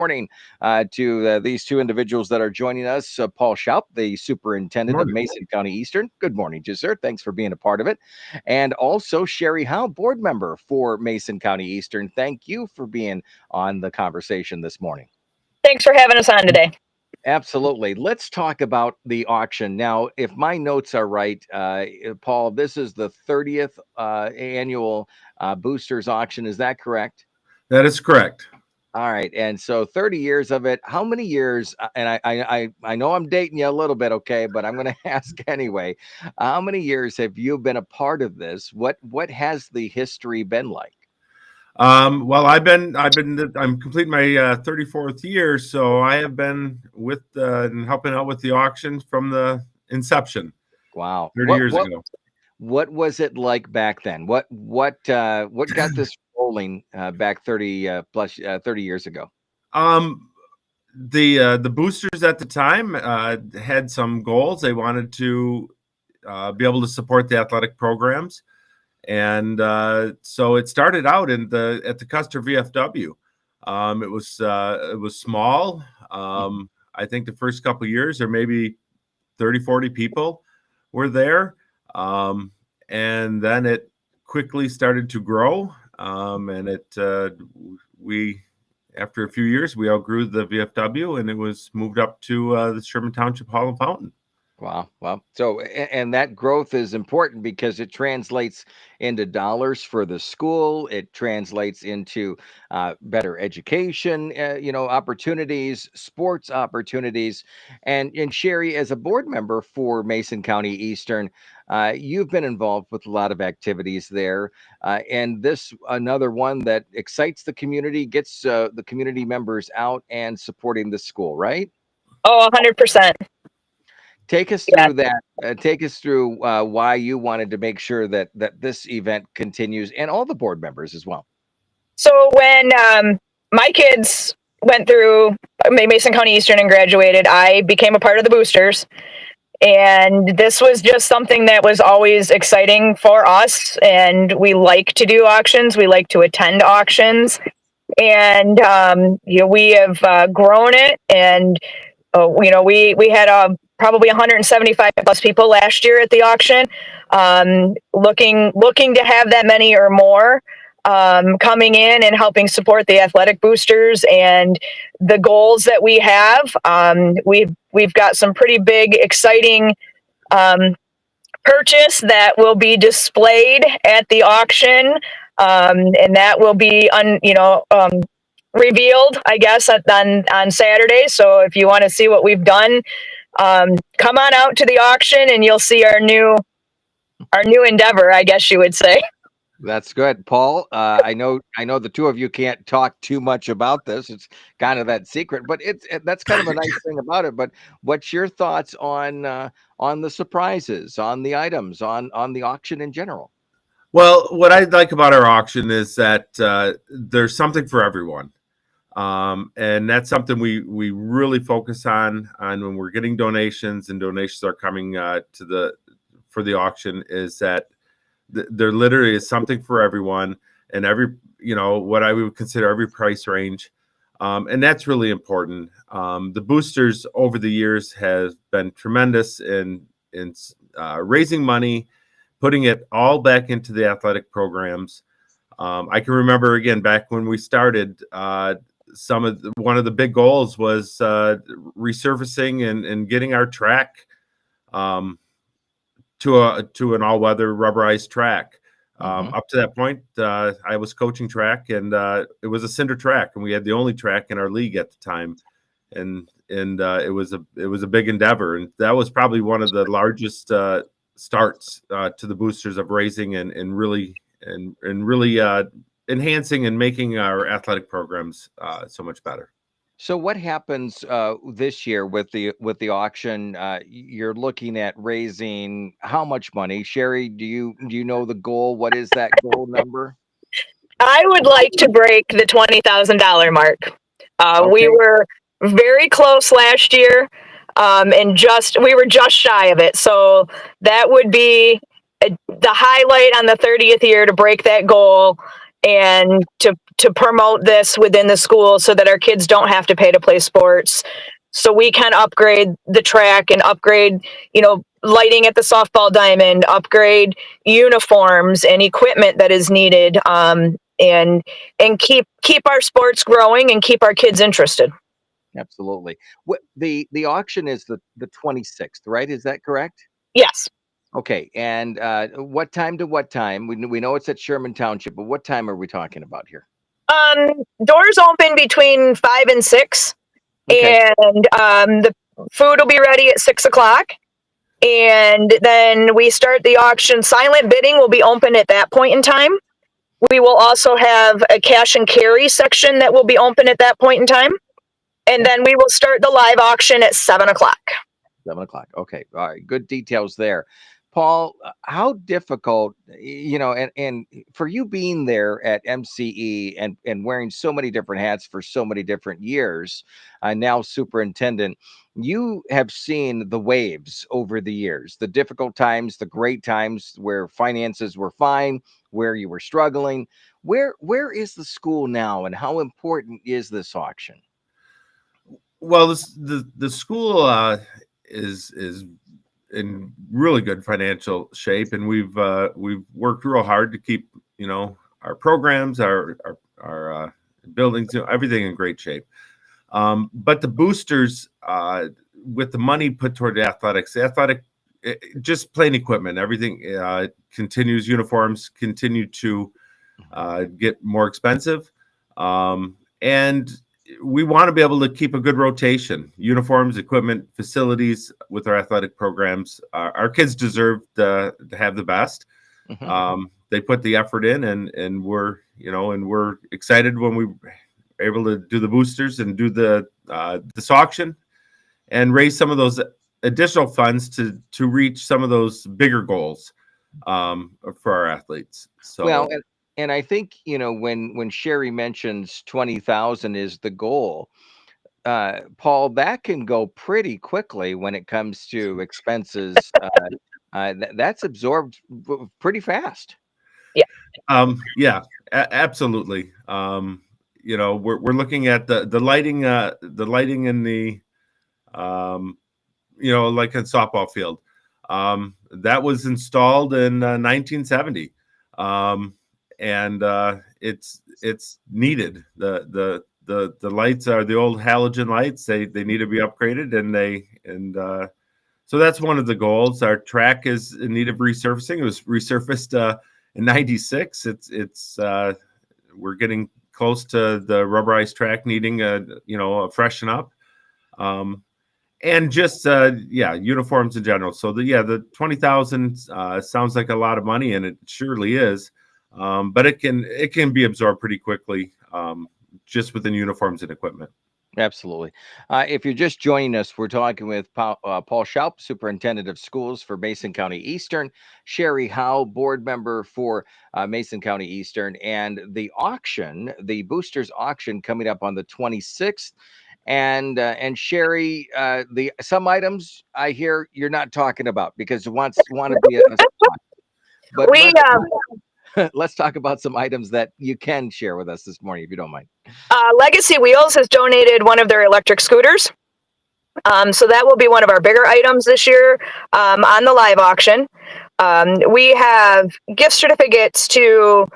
morning to these two individuals that are joining us. Paul Shoup, the Superintendent of Morning. Mason County Eastern. Good morning to you, sir. Thanks for being a part of it. And also Sherri Howe, Board Member for Mason County Eastern. Thank you for being on the conversation this morning. Thanks for having us on today. Absolutely. Let's talk about the auction. Now, if my notes are right, Paul, this is the 30th annual Boosters auction. Is that correct? That is correct. All right. And so 30 years of it, how many years, and I know I'm dating you a little bit, okay, but I'm going to ask anyway. How many years have you been a part of this? What has the history been like? Well, I'm completing my 34th year, so I have been with and helping out with the auctions from the inception. Wow. 30 years ago. What was it like back then? What got this rolling back 30 years ago? The boosters at the time had some goals. They wanted to be able to support the athletic programs. And so it started out at the Custer VFW. It was small. I think the first couple of years, there maybe 30, 40 people were there. And then it quickly started to grow. After a few years, we outgrew the VFW, and it was moved up to the Sherman Township Hall and Fountain. Wow. Well, so, and that growth is important because it translates into dollars for the school. It translates into better education, opportunities, sports opportunities. And Sherri, as a board member for Mason County Eastern, you've been involved with a lot of activities there. And this another one that excites the community, gets the community members out and supporting the school, right? Oh, 100%. Take us through that. Take us through why you wanted to make sure that this event continues, and all the board members as well. So when my kids went through Mason County Eastern and graduated, I became a part of the boosters. And this was just something that was always exciting for us. And we like to do auctions. We like to attend auctions. And, we have grown it. And, we had probably 175 plus people last year at the auction, looking to have that many or more coming in and helping support the athletic boosters and the goals that we have. We've got some pretty big, exciting purchase that will be displayed at the auction, and that will be revealed, I guess, on Saturday. So if you want to see what we've done, come on out to the auction and you'll see our new endeavor, I guess you would say. That's good, Paul. I know the two of you can't talk too much about this. It's kind of that secret, but that's kind of a nice thing about it. But what's your thoughts on the surprises, on the items, on the auction in general? Well, what I like about our auction is that there's something for everyone. And that's something we really focus on when we're getting donations, and donations are coming for the auction, is that there literally is something for everyone, and what I would consider every price range. And that's really important. The boosters over the years have been tremendous in raising money, putting it all back into the athletic programs. I can remember, again, back when we started, one of the big goals was resurfacing and getting our track to an all-weather rubberized track. Up to that point, I was coaching track, and it was a cinder track, and we had the only track in our league at the time, and it was a big endeavor, and that was probably one of the largest starts to the boosters of raising and really enhancing and making our athletic programs so much better. So what happens this year with the auction? You're looking at raising how much money? Sherri, do you know the goal? What is that goal number? I would like to break the $20,000 mark. Okay. We were very close last year, and we were just shy of it. So that would be the highlight on the 30th year, to break that goal and to to promote this within the school so that our kids don't have to pay to play sports. So we can upgrade the track and upgrade, lighting at the softball diamond, upgrade uniforms and equipment that is needed, and keep our sports growing and keep our kids interested. Absolutely. What the auction is the 26th, right? Is that correct? Yes. Okay. And what time to what time? We know it's at Sherman Township, but what time are we talking about here? Doors open between 5 and 6, Okay. and the food will be ready at 6 o'clock. And then we start the auction. Silent bidding will be open at that point in time. We will also have a cash and carry section that will be open at that point in time. And then we will start the live auction at 7 o'clock. 7 o'clock. Okay. All right. Good details there. Paul, how difficult, and for you being there at MCE and wearing so many different hats for so many different years, now superintendent, you have seen the waves over the years, the difficult times, the great times where finances were fine, where you were struggling. Where is the school now, and how important is this auction? Well, the school is in really good financial shape, and we've worked real hard to keep our programs, our buildings, everything in great shape. But the boosters, with the money put toward the athletics, just plain equipment, everything continues. Uniforms continue to get more expensive, and we want to be able to keep a good rotation, uniforms, equipment, facilities with our athletic programs. Our kids deserve to have the best. Mhm. They put the effort in, and we're excited when we were able to do the boosters and do this auction and raise some of those additional funds to reach some of those bigger goals for our athletes. So Well, and I think, when Sherri mentions 20,000 is the goal, Paul, that can go pretty quickly when it comes to expenses. That's absorbed pretty fast. yeah, absolutely. We're looking at the lighting, in the like a softball field. That was installed in 1970, and it's needed. The lights are the old halogen lights. They need to be upgraded, and so that's one of the goals. Our track is in need of resurfacing. It was resurfaced in '96. We're getting close to the rubberized track needing a freshen up. And just uniforms in general. So the 20,000 sounds like a lot of money, and it surely is. But it can be absorbed pretty quickly, just within uniforms and equipment. Absolutely. If you're just joining us, we're talking with Paul Shoup, Superintendent of Schools for Mason County Eastern, Sherri Howe, Board Member for Mason County Eastern, and the auction, the boosters auction, coming up on the 26th. And Sherri, some items I hear you're not talking about because you want to be a spot. But We let's talk about some items that you can share with us this morning, if you don't mind. Legacy Wheels has donated one of their electric scooters. So that will be one of our bigger items this year on the live auction. We have gift certificates to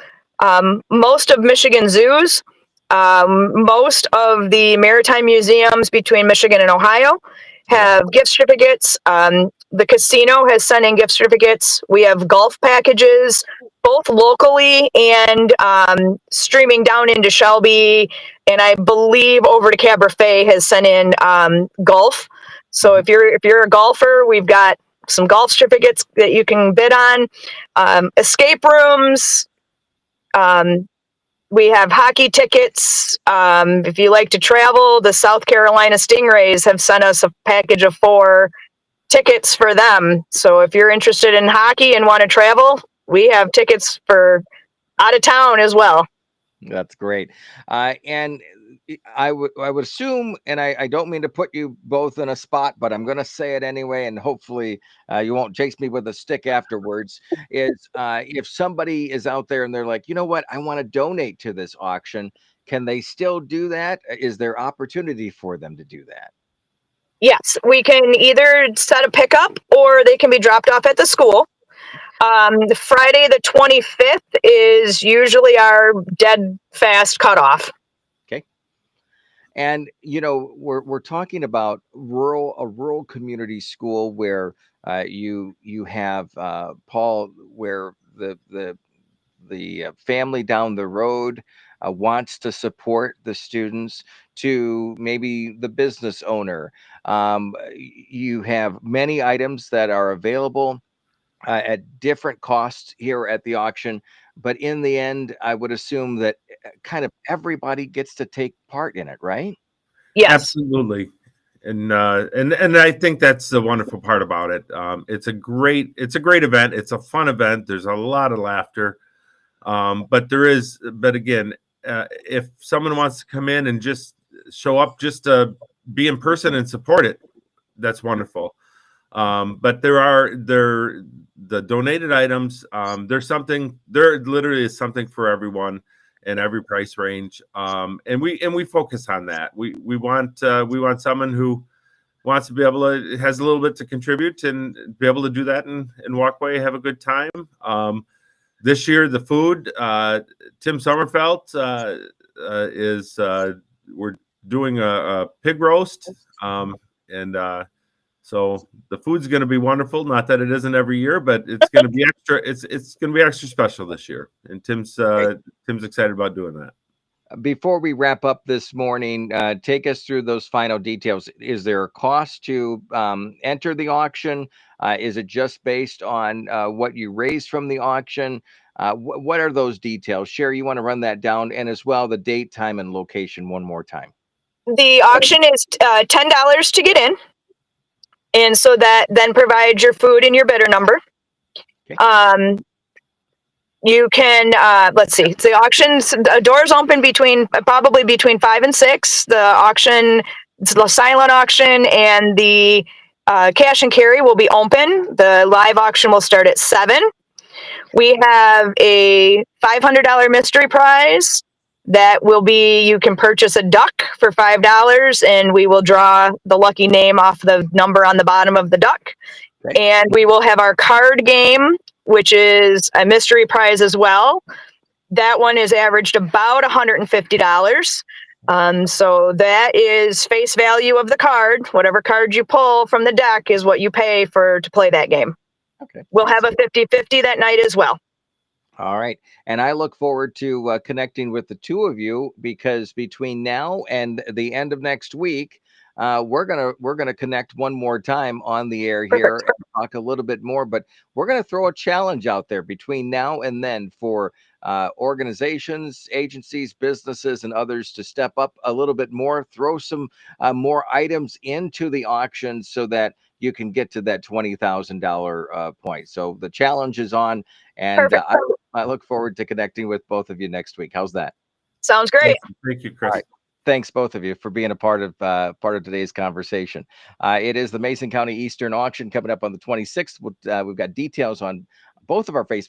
most of Michigan zoos, most of the maritime museums between Michigan and Ohio have gift certificates. The casino has sent in gift certificates. We have golf packages, both locally and streaming down into Shelby, and I believe over to Cabernet has sent in golf. So if you're a golfer, we've got some golf certificates that you can bid on. Escape rooms. We have hockey tickets. If you like to travel, the South Carolina Stingrays have sent us a package of 4 tickets for them. So if you're interested in hockey and want to travel, we have tickets for out of town as well. That's great. And I would assume, and I don't mean to put you both in a spot, but I'm going to say it anyway, and hopefully you won't chase me with a stick afterwards. Is if somebody is out there and they're like, you know what, I want to donate to this auction, can they still do that? Is there opportunity for them to do that? Yes, we can either set a pickup or they can be dropped off at the school. Friday the 25th is usually our dead fast cutoff. Okay. And we're talking about a rural community school where you have Paul, where the family down the road wants to support the students, to maybe the business owner. You have many items that are available at different costs here at the auction. But in the end, I would assume that kind of everybody gets to take part in it, right? Yes. Absolutely. And I think that's the wonderful part about it. It's a great event. It's a fun event. There's a lot of laughter. But again, if someone wants to come in and just show up, just to be in person and support it, that's wonderful. But the donated items. There literally is something for everyone in every price range. And we focus on that. We want someone who wants to be able to, has a little bit to contribute and be able to do that and walk away, have a good time. This year, the food, Tim Sommerfeld is we're doing a pig roast, and so the food's going to be wonderful. Not that it isn't every year, but it's going to be extra. It's going to be extra special this year, and Tim's excited about doing that. Before we wrap up this morning, take us through those final details. Is there a cost to enter the auction? Is it just based on what you raised from the auction? What are those details? Sherri, you want to run that down, and as well the date, time, and location one more time. The auction is $10 to get in. And so that then provides your food and your bidder number. Okay. You can, let's see, the auctions, doors open probably between 5 and 6. The auction, it's the silent auction, and the cash and carry will be open. The live auction will start at 7. We have a $500 mystery prize that will be, you can purchase a duck for $5 and we will draw the lucky name off the number on the bottom of the duck. Okay. And we will have our card game, which is a mystery prize as well. That one is averaged about $150. So that is face value of the card. Whatever card you pull from the deck is what you pay to play that game. Okay. We'll have a 50-50 that night as well. All right. And I look forward to connecting with the two of you, because between now and the end of next week, we're gonna connect one more time on the air here. Perfect. And talk a little bit more, but we're gonna throw a challenge out there between now and then for organizations, agencies, businesses, and others to step up a little bit more, throw some more items into the auction so that you can get to that $20,000 point. So the challenge is on, and I look forward to connecting with both of you next week. How's that? Sounds great. Thank you, Chris. Thanks, both of you, for being a part of today's conversation. It is the Mason County Eastern Auction coming up on the 26th. We've got details on both of our Facebook